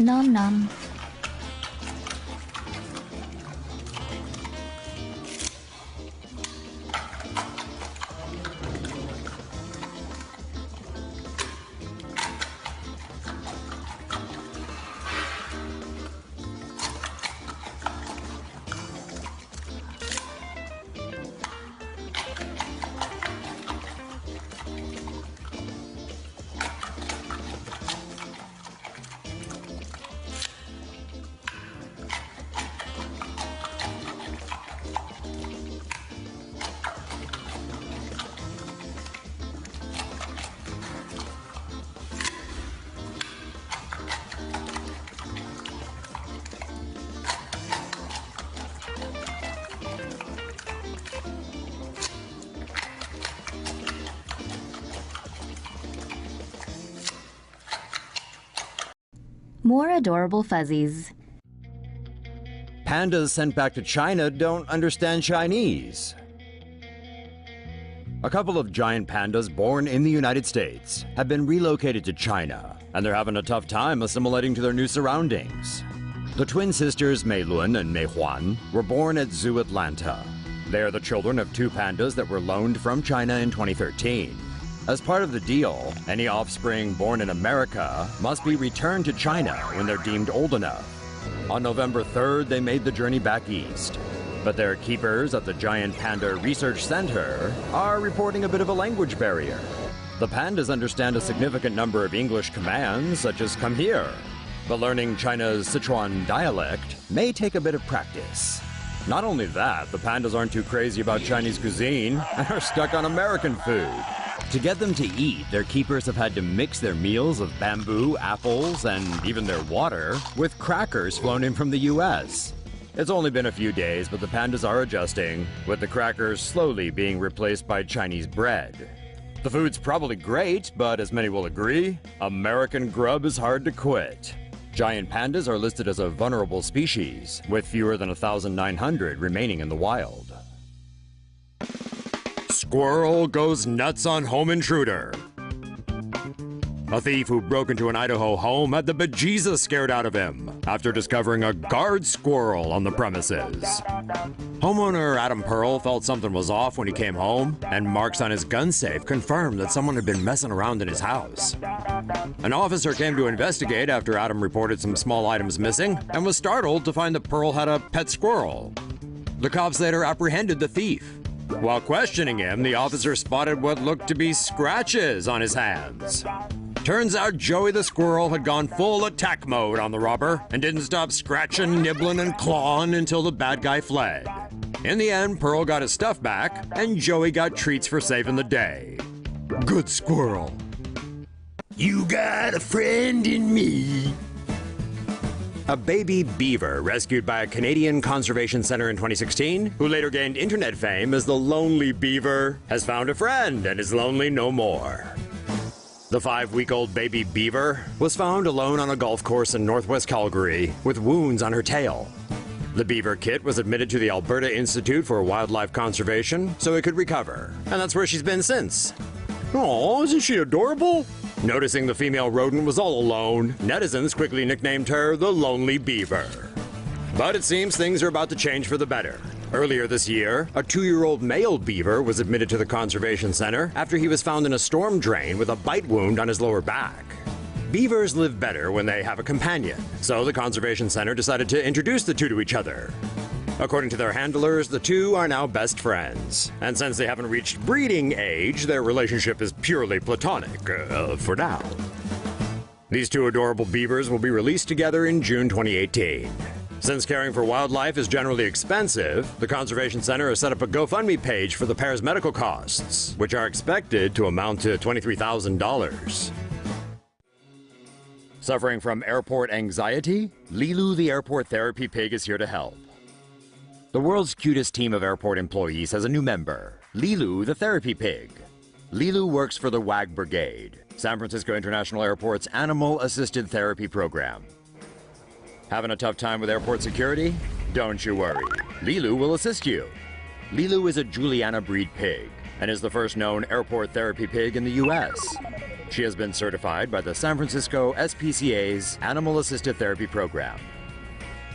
Nom nom. More adorable fuzzies. Pandas sent back to China don't understand Chinese. A couple of giant pandas born in the United States have been relocated to China, and they're having a tough time assimilating to their new surroundings. The twin sisters Mei Lun and Mei Huan were born at Zoo Atlanta. They are the children of two pandas that were loaned from China in 2013. As part of the deal, any offspring born in America must be returned to China when they're deemed old enough. On November 3rd, they made the journey back east. But their keepers at the Giant Panda Research Center are reporting a bit of a language barrier. The pandas understand a significant number of English commands, such as "come here," but learning China's Sichuan dialect may take a bit of practice. Not only that, the pandas aren't too crazy about Chinese cuisine and are stuck on American food. To get them to eat, their keepers have had to mix their meals of bamboo, apples, and even their water with crackers flown in from the US. It's only been a few days, but the pandas are adjusting, with the crackers slowly being replaced by Chinese bread. The food's probably great, but as many will agree, American grub is hard to quit. Giant pandas are listed as a vulnerable species, with fewer than 1,900 remaining in the wild. Squirrel goes nuts on home intruder. A thief who broke into an Idaho home had the bejesus scared out of him after discovering a guard squirrel on the premises. Homeowner Adam Pearl felt something was off when he came home, and marks on his gun safe confirmed that someone had been messing around in his house. An officer came to investigate after Adam reported some small items missing and was startled to find that Pearl had a pet squirrel. The cops later apprehended the thief. While questioning him, the officer spotted what looked to be scratches on his hands. Turns out Joey the squirrel had gone full attack mode on the robber and didn't stop scratching, nibbling, and clawing until the bad guy fled. In the end, Pearl got his stuff back, and Joey got treats for saving the day. Good squirrel. You got a friend in me. A baby beaver rescued by a Canadian conservation center in 2016, who later gained internet fame as the Lonely Beaver, has found a friend and is lonely no more. The 5-week-old baby beaver was found alone on a golf course in northwest Calgary with wounds on her tail. The beaver kit was admitted to the Alberta Institute for Wildlife Conservation so it could recover, and that's where she's been since. Aw, isn't she adorable? Noticing the female rodent was all alone, netizens quickly nicknamed her the Lonely Beaver. But it seems things are about to change for the better. Earlier this year, a 2-year-old male beaver was admitted to the Conservation Center after he was found in a storm drain with a bite wound on his lower back. Beavers live better when they have a companion, so the Conservation Center decided to introduce the two to each other. According to their handlers, the two are now best friends. And since they haven't reached breeding age, their relationship is purely platonic, for now. These two adorable beavers will be released together in June 2018. Since caring for wildlife is generally expensive, the Conservation Center has set up a GoFundMe page for the pair's medical costs, which are expected to amount to $23,000. Suffering from airport anxiety? Lilu the airport therapy pig is here to help. The world's cutest team of airport employees has a new member, Lilu the therapy pig. Lilu works for the WAG Brigade, San Francisco International Airport's animal-assisted therapy program. Having a tough time with airport security? Don't you worry. Lilu will assist you. Lilu is a Juliana breed pig and is the first known airport therapy pig in the US. She has been certified by the San Francisco SPCA's Animal Assisted Therapy Program.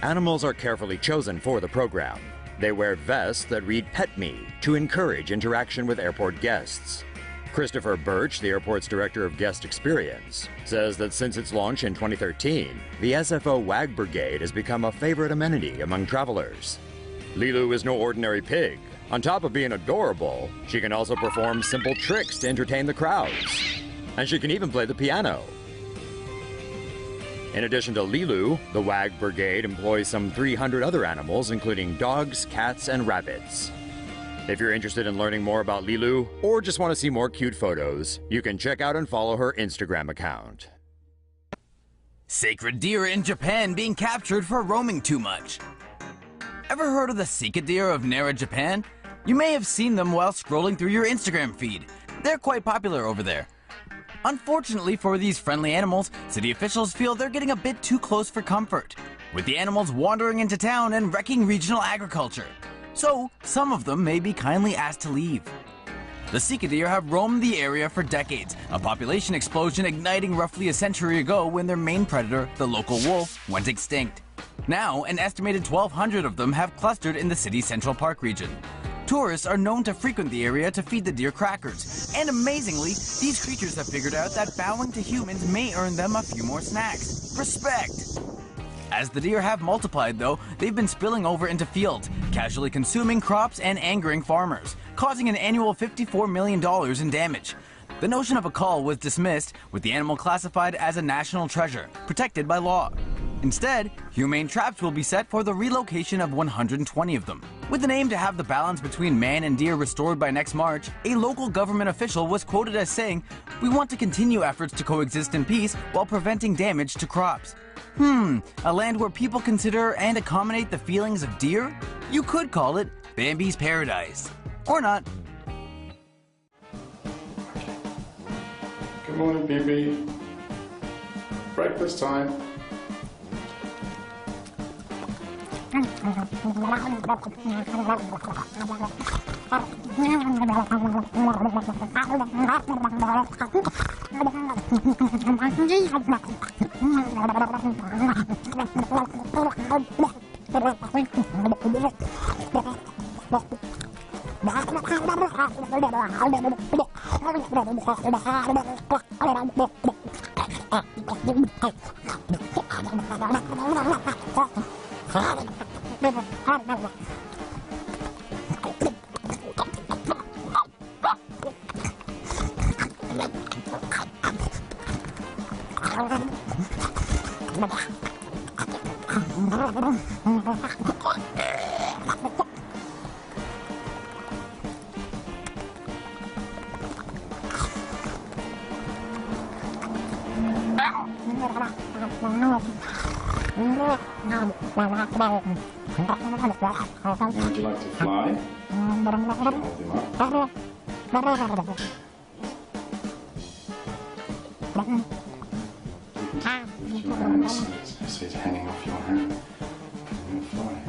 Animals are carefully chosen for the program. They wear vests that read "Pet Me" to encourage interaction with airport guests. Christopher Birch, the airport's director of guest experience, says that since its launch in 2013, the SFO WAG Brigade has become a favorite amenity among travelers. Lilu is no ordinary pig. On top of being adorable, she can also perform simple tricks to entertain the crowds. And she can even play the piano. In addition to Lilu, the WAG Brigade employs some 300 other animals, including dogs, cats, and rabbits. If you're interested in learning more about Lilu, or just want to see more cute photos, you can check out and follow her Instagram account. Sacred deer in Japan being captured for roaming too much. Ever heard of the Sika deer of Nara, Japan? You may have seen them while scrolling through your Instagram feed. They're quite popular over there. Unfortunately for these friendly animals, city officials feel they're getting a bit too close for comfort, with the animals wandering into town and wrecking regional agriculture. So, some of them may be kindly asked to leave. The Sika deer have roamed the area for decades, a population explosion igniting roughly a century ago when their main predator, the local wolf, went extinct. Now, an estimated 1,200 of them have clustered in the city's Central Park region. Tourists are known to frequent the area to feed the deer crackers, and amazingly, these creatures have figured out that bowing to humans may earn them a few more snacks. Respect! As the deer have multiplied though, they've been spilling over into fields, casually consuming crops and angering farmers, causing an annual $54 million in damage. The notion of a cull was dismissed, with the animal classified as a national treasure, protected by law. Instead, humane traps will be set for the relocation of 120 of them. With an aim to have the balance between man and deer restored by next March, a local government official was quoted as saying, "We want to continue efforts to coexist in peace while preventing damage to crops." A land where people consider and accommodate the feelings of deer? You could call it Bambi's paradise. Or not. Good morning, BB. Breakfast time. Would you like to fly? Your hands, so it's hanging off your hand. And fly.